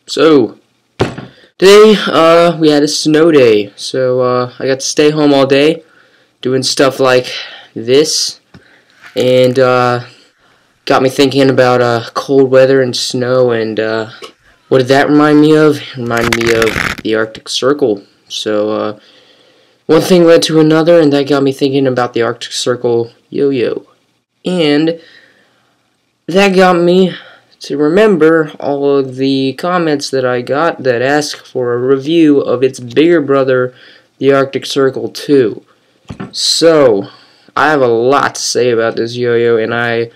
So, today, we had a snow day, so, I got to stay home all day, doing stuff like this, and, got me thinking about, cold weather and snow, and, what did that remind me of? It reminded me of the Arctic Circle. So, one thing led to another, and that got me thinking about the Arctic Circle yo-yo. And that got me to remember all of the comments that I got that asked for a review of its bigger brother, the Arctic Circle 2. So, I have a lot to say about this yo-yo, and I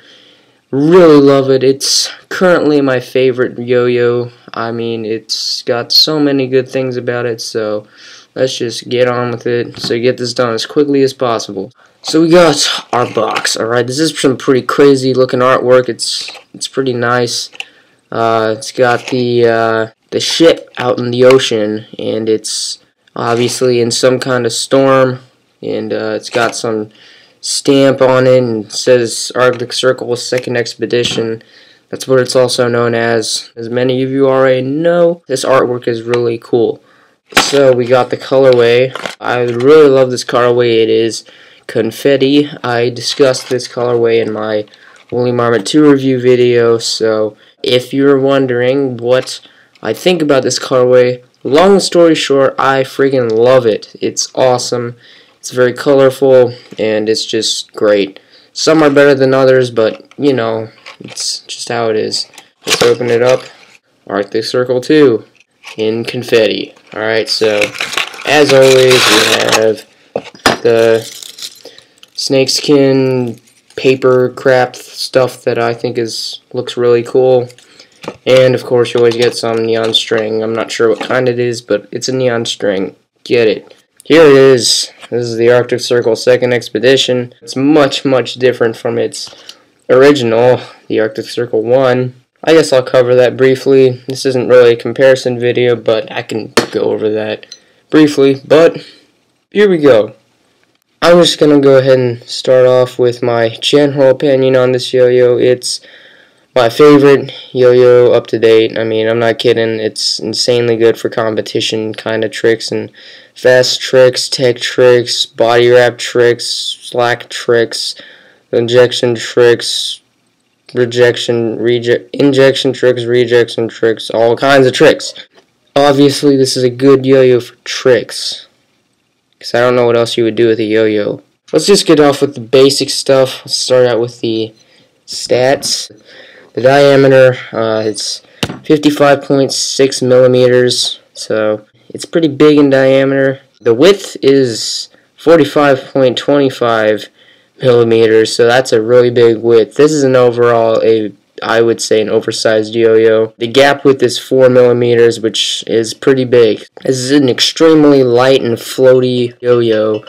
really love it. It's currently my favorite yo-yo. I mean, it's got so many good things about it, so let's just get on with it, so get this done as quickly as possible. So we got our box, alright. This is some pretty crazy looking artwork. It's pretty nice. It's got the ship out in the ocean, and it's obviously in some kind of storm, and it's got some stamp on it, and it says Arctic Circle Second Expedition. That's what it's also known as. As many of you already know, this artwork is really cool. So we got the colorway. I really love this colorway. It is Confetti. I discussed this colorway in my Woolly Marmot 2 review video, so if you're wondering what I think about this colorway, long story short, I freaking love it. It's awesome. It's very colorful, and it's just great. Some are better than others, but, you know, it's just how it is. Let's open it up. Arctic Circle 2 in Confetti. Alright, so, as always, we have the snakeskin paper craft stuff that I think looks really cool. And, of course, you always get some neon string. I'm not sure what kind it is, but it's a neon string. Get it. Here it is. This is the Arctic Circle Second Expedition. It's much, much different from its original, the Arctic Circle 1. I guess I'll cover that briefly. This isn't really a comparison video, but I can go over that briefly. But here we go. I'm just going to go ahead and start off with my general opinion on this yo-yo. It's my favorite yo-yo up to date. I mean, I'm not kidding. It's insanely good for competition kind of tricks and fast tricks, tech tricks, body wrap tricks, slack tricks, injection tricks, injection tricks, rejection tricks, all kinds of tricks. Obviously, this is a good yo-yo for tricks, because I don't know what else you would do with a yo-yo. Let's just get off with the basic stuff. Let's start out with the stats. The diameter, it's 55.6 millimeters, so it's pretty big in diameter. The width is 45.25 millimeters, so that's a really big width. This is an overall, I would say, an oversized yo-yo. The gap width is 4 millimeters, which is pretty big. This is an extremely light and floaty yo-yo.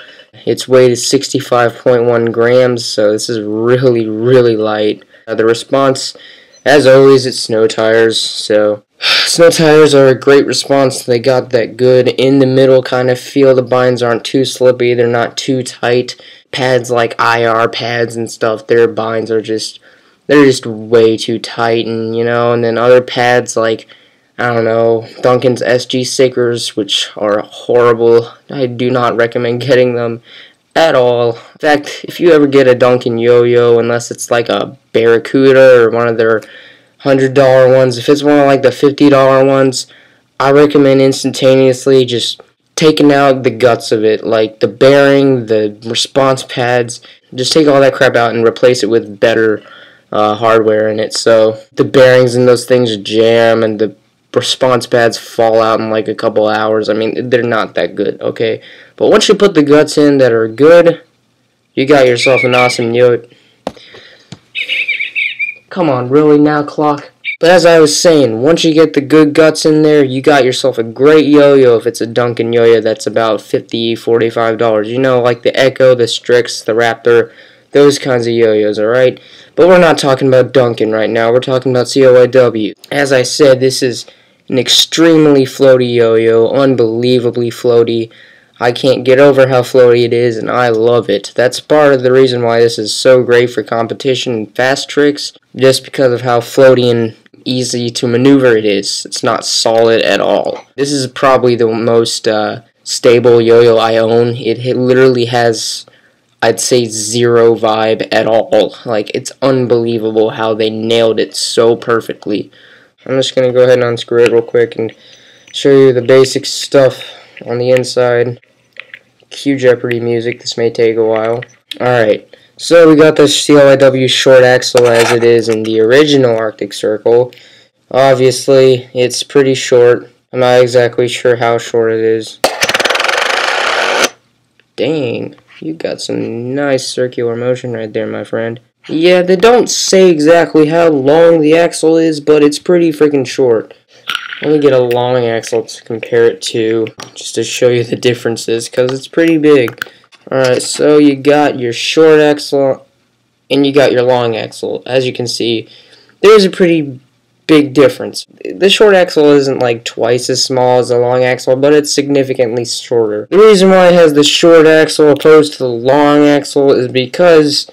Its weight is 65.1 grams, so this is really, really light. The response, as always, it's snow tires. So snow tires are a great response. They got that good in the middle kind of feel. The binds aren't too slippy. They're not too tight. Pads like IR pads and stuff, their binds are they're just way too tight, and and then other pads like, I don't know, Duncan's SG stickers, which are horrible. I do not recommend getting them at all. In fact, if you ever get a Duncan yo-yo, unless it's like a Barracuda or one of their $100 ones, if it's one of like the $50 ones, I recommend instantaneously just taking out the guts of it, like the bearing, the response pads. Just take all that crap out and replace it with better hardware in it. So the bearings in those things jam, and the response pads fall out in like a couple hours. I mean, they're not that good, okay? But once you put the guts in that are good, you got yourself an awesome yo-yo. Come on, really now, clock? But as I was saying, once you get the good guts in there, you got yourself a great yo-yo. If it's a Duncan yo-yo that's about $50, $45. You know, like the Echo, the Strix, the Raptor, those kinds of yo-yos, alright? But we're not talking about Duncan right now. We're talking about CLYW. As I said, this is an extremely floaty yo-yo, unbelievably floaty. I can't get over how floaty it is, and I love it. That's part of the reason why this is so great for competition and fast tricks, just because of how floaty and easy to maneuver it is. It's not solid at all. This is probably the most stable yo-yo I own. It literally has, I'd say, zero vibe at all. Like, it's unbelievable how they nailed it so perfectly. I'm just going to go ahead and unscrew it real quick and show you the basic stuff on the inside. Cue Jeopardy music. This may take a while. Alright. So we got the CLYW short axle as it is in the original Arctic Circle. Obviously, it's pretty short. I'm not exactly sure how short it is. Dang, you got some nice circular motion right there, my friend. Yeah, they don't say exactly how long the axle is, but it's pretty freaking short. Let me get a long axle to compare it to, just to show you the differences, because it's pretty big. Alright, so you got your short axle, and you got your long axle. As you can see, there's a pretty big difference. The short axle isn't like twice as small as the long axle, but it's significantly shorter. The reason why it has the short axle opposed to the long axle is because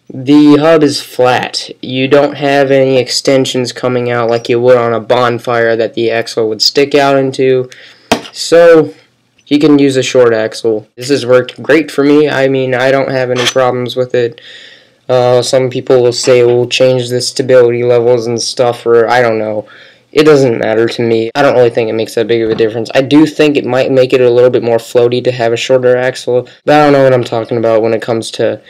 the hub is flat. You don't have any extensions coming out like you would on a bonfire that the axle would stick out into. So you can use a short axle. This has worked great for me. I mean, I don't have any problems with it. Some people will say we'll change the stability levels and stuff, or I don't know. It doesn't matter to me. I don't really think it makes that big of a difference. I do think it might make it a little bit more floaty to have a shorter axle, but I don't know what I'm talking about when it comes to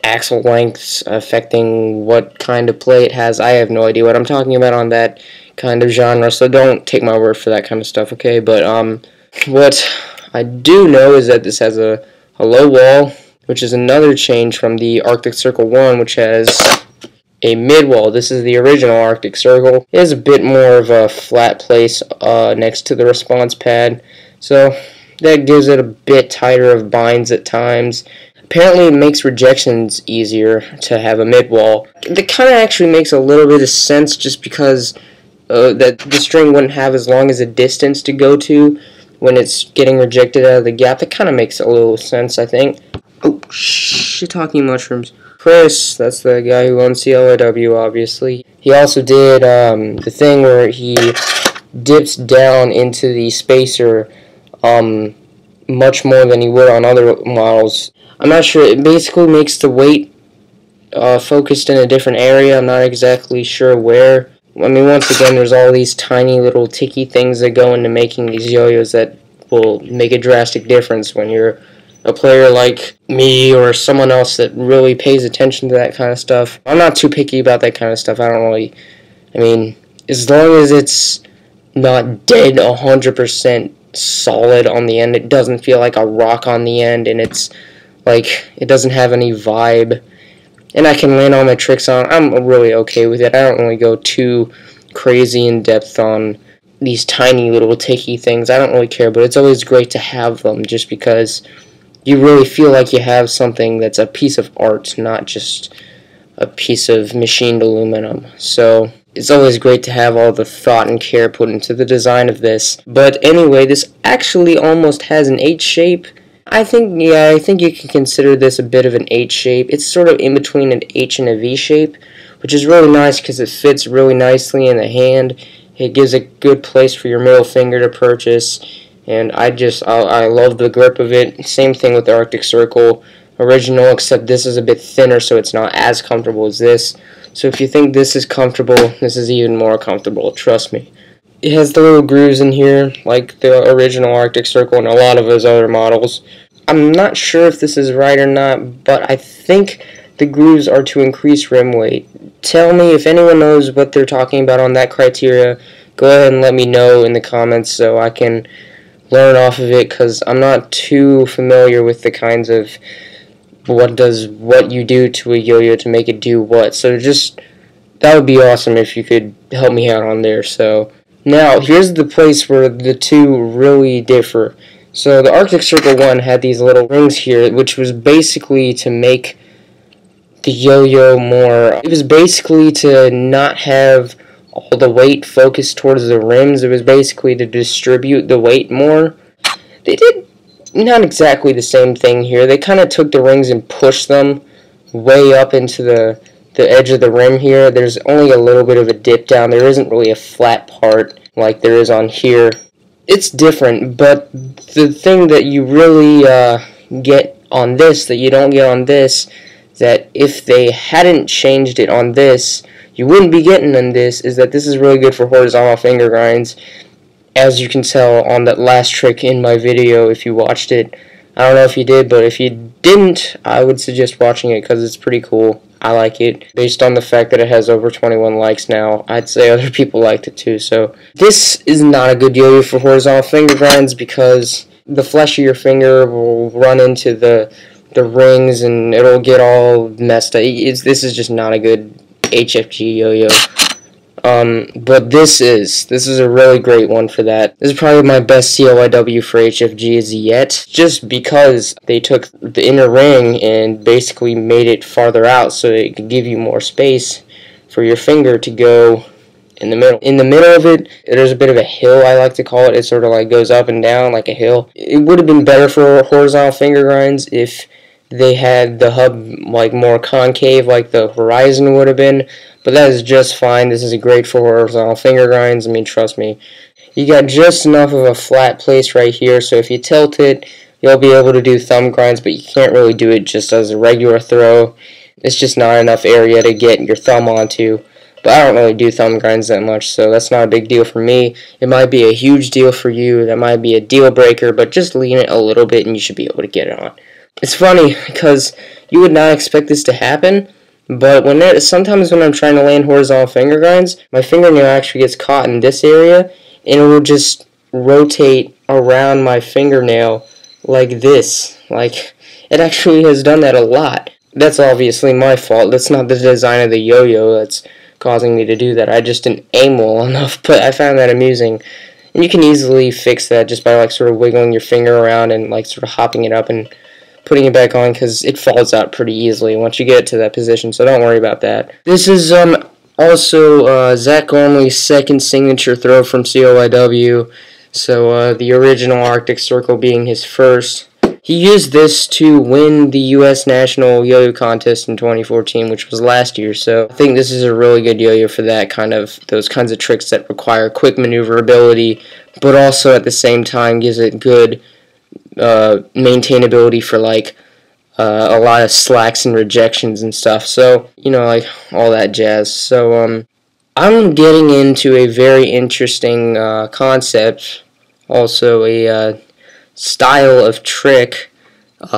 axle lengths affecting what kind of play it has. I have no idea what I'm talking about on that kind of genre, so don't take my word for that kind of stuff, okay? But what I do know is that this has a low wall, which is another change from the Arctic Circle 1, which has a mid-wall. This is the original Arctic Circle. It has a bit more of a flat place next to the response pad, so that gives it a bit tighter of binds at times. Apparently it makes rejections easier to have a mid-wall. That kind of actually makes a little bit of sense, just because that the string wouldn't have as long as a distance to go to when it's getting rejected out of the gap. That kind of makes a little sense, I think. Oh, shiitake mushrooms. Chris, that's the guy who owns CLYW, obviously. He also did the thing where he dips down into the spacer much more than he would on other models. I'm not sure. It basically makes the weight focused in a different area. I'm not exactly sure where. I mean, once again, there's all these tiny little ticky things that go into making these yo-yos that will make a drastic difference when you're a player like me or someone else that really pays attention to that kind of stuff. I'm not too picky about that kind of stuff. I mean, as long as it's not dead 100% solid on the end, it doesn't feel like a rock on the end, and it's like, it doesn't have any vibe, and I can land all my tricks on, I'm really okay with it. I don't really go too crazy in depth on these tiny little ticky things. I don't really care, but it's always great to have them, just because you really feel like you have something that's a piece of art, not just a piece of machined aluminum. So it's always great to have all the thought and care put into the design of this. But anyway, this actually almost has an H shape. I think you can consider this a bit of an H shape. It's sort of in between an H and a V shape, which is really nice because it fits really nicely in the hand. It gives a good place for your middle finger to purchase, and I love the grip of it. Same thing with the Arctic Circle original, except this is a bit thinner, so it's not as comfortable as this. So if you think this is comfortable, this is even more comfortable, trust me. It has the little grooves in here, like the original Arctic Circle and a lot of his other models. I'm not sure if this is right or not, but I think the grooves are to increase rim weight. Tell me if anyone knows what they're talking about on that criteria. Go ahead and let me know in the comments so I can learn off of it, because I'm not too familiar with the kinds of what you do to a yo-yo to make it do what. So that would be awesome if you could help me out on there. So now here's the place where the two really differ. So the Arctic Circle 1 had these little rings here, which was basically to make the yo-yo more, it was basically to not have all the weight focused towards the rims. It was basically to distribute the weight more. They did not exactly the same thing here. They kind of took the rings and pushed them way up into the the edge of the rim here, there's only a little bit of a dip down. There isn't really a flat part like there is on here. It's different, but the thing that you really get on this that you don't get on this, that if they hadn't changed it on this, you wouldn't be getting on this, is that this is really good for horizontal finger grinds. As you can tell on that last trick in my video, if you watched it. I don't know if you did, but if you didn't, I would suggest watching it because it's pretty cool. I like it. Based on the fact that it has over 21 likes now, I'd say other people liked it too. So this is not a good yo-yo for horizontal finger grinds because the flesh of your finger will run into the rings and it'll get all messed up. This is just not a good HFG yo-yo. But this is a really great one for that. This is probably my best CLYW for HFGs yet, just because they took the inner ring and basically made it farther out so it could give you more space for your finger to go in the middle. In the middle of it, there's a bit of a hill, I like to call it. It sort of like goes up and down like a hill. It would have been better for horizontal finger grinds if they had the hub like more concave like the Horizon would have been, but that is just fine. This is great for horizontal finger grinds. I mean, trust me. You got just enough of a flat place right here, so if you tilt it, you'll be able to do thumb grinds, but you can't really do it just as a regular throw. It's just not enough area to get your thumb onto. But I don't really do thumb grinds that much, so that's not a big deal for me. It might be a huge deal for you. That might be a deal breaker, but just lean it a little bit and you should be able to get it on. It's funny because you would not expect this to happen, but sometimes when I'm trying to land horizontal finger grinds, my fingernail actually gets caught in this area, and it will just rotate around my fingernail like this. Like, it actually has done that a lot. That's obviously my fault. That's not the design of the yo-yo that's causing me to do that. I just didn't aim well enough, but I found that amusing. And you can easily fix that just by like sort of wiggling your finger around and like sort of hopping it up and putting it back on, because it falls out pretty easily once you get it to that position, so don't worry about that. This is also Zach Gormley's second signature throw from CLYW, so the original Arctic Circle being his first. He used this to win the U.S. National Yo-Yo Contest in 2014, which was last year, so I think this is a really good yo-yo for those kinds of tricks that require quick maneuverability, but also at the same time gives it good maintainability for like a lot of slacks and rejections and stuff, so you know, like all that jazz. So I'm getting into a very interesting concept, also a style of trick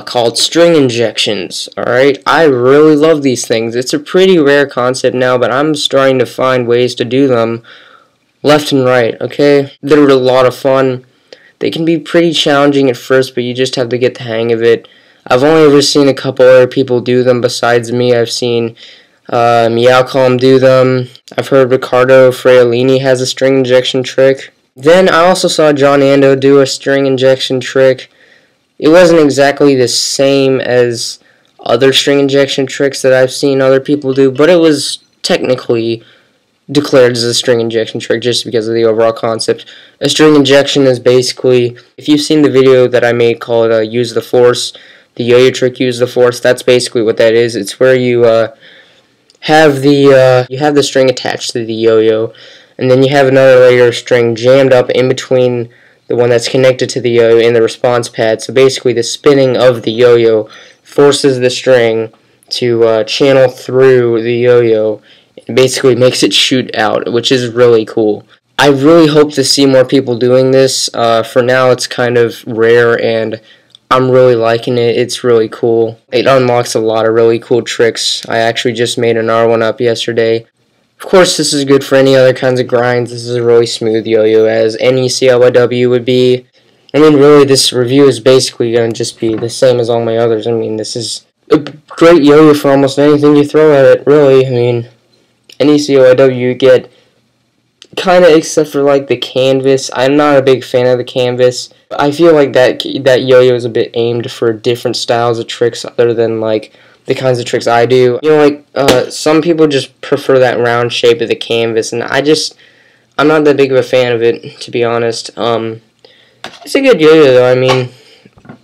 called string injections. Alright, I really love these things. It's a pretty rare concept now, but I'm starting to find ways to do them left and right. Okay, they're a lot of fun. They can be pretty challenging at first, but you just have to get the hang of it. I've only ever seen a couple other people do them besides me. I've seen Meowcalm do them. I've heard Ricardo Freolini has a string injection trick. Then I also saw John Ando do a string injection trick. It wasn't exactly the same as other string injection tricks that I've seen other people do, but it was technically declared as a string injection trick just because of the overall concept. A string injection is basically, if you've seen the video that I made called Use the Force, the yo-yo trick Use the Force, that's basically what that is. It's where you have the string attached to the yo-yo, and then you have another layer of string jammed up in between the one that's connected to the yo-yo and the response pad. So basically the spinning of the yo-yo forces the string to channel through the yo-yo. It basically makes it shoot out, which is really cool. I really hope to see more people doing this. For now it's kind of rare and I'm really liking it. It's really cool. It unlocks a lot of really cool tricks. I actually just made another one up yesterday. Of course, this is good for any other kinds of grinds. This is a really smooth yo-yo, as any CLYW would be. I mean, really, this review is basically going to just be the same as all my others. I mean, this is a great yo-yo for almost anything you throw at it, really. I mean, any CLYW you get, kind of except for, like, the canvas. I'm not a big fan of the canvas. I feel like that yo-yo is a bit aimed for different styles of tricks other than, like, the kinds of tricks I do. You know, like, some people just prefer that round shape of the canvas, and I'm not that big of a fan of it, to be honest. It's a good yo-yo, though, I mean,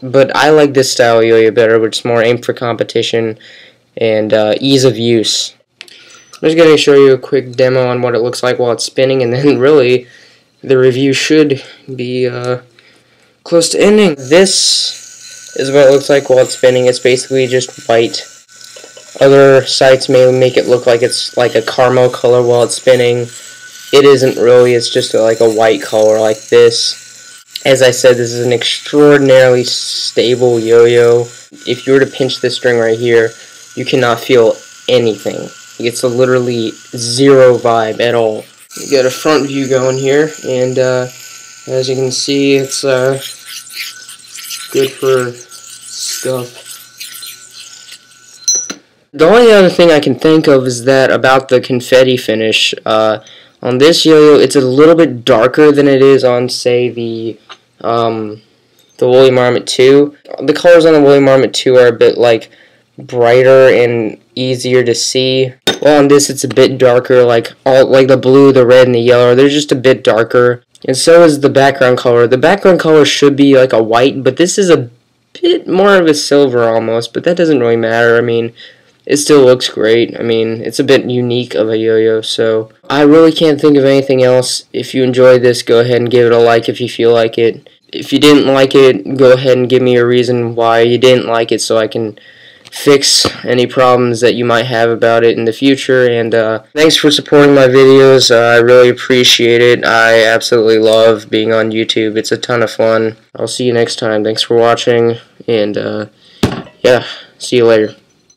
but I like this style yo-yo better, which is more aimed for competition and ease of use. I'm just going to show you a quick demo on what it looks like while it's spinning, and then really the review should be close to ending. This is what it looks like while it's spinning. It's basically just white. Other sites may make it look like it's like a caramel color while it's spinning. It isn't really, it's just like a white color like this. As I said, this is an extraordinarily stable yo-yo. If you were to pinch this string right here, you cannot feel anything. It's literally zero vibe at all. You got a front view going here, and as you can see, it's good for stuff. The only other thing I can think of is that about the confetti finish. On this yo-yo, it's a little bit darker than it is on, say, the Woolly Marmot 2. The colors on the Woolly Marmot 2 are a bit like brighter and easier to see. Well, on this, it's a bit darker, like the blue, the red, and the yellow. They're just a bit darker. And so is the background color. The background color should be like a white, but this is a bit more of a silver almost, but that doesn't really matter. I mean, it still looks great. I mean, it's a bit unique of a yo-yo, so I really can't think of anything else. If you enjoyed this, go ahead and give it a like if you feel like it. If you didn't like it, go ahead and give me a reason why you didn't like it so I can fix any problems that you might have about it in the future. And thanks for supporting my videos. I really appreciate it. I absolutely love being on YouTube. It's a ton of fun. I'll see you next time. Thanks for watching, and yeah, see you later.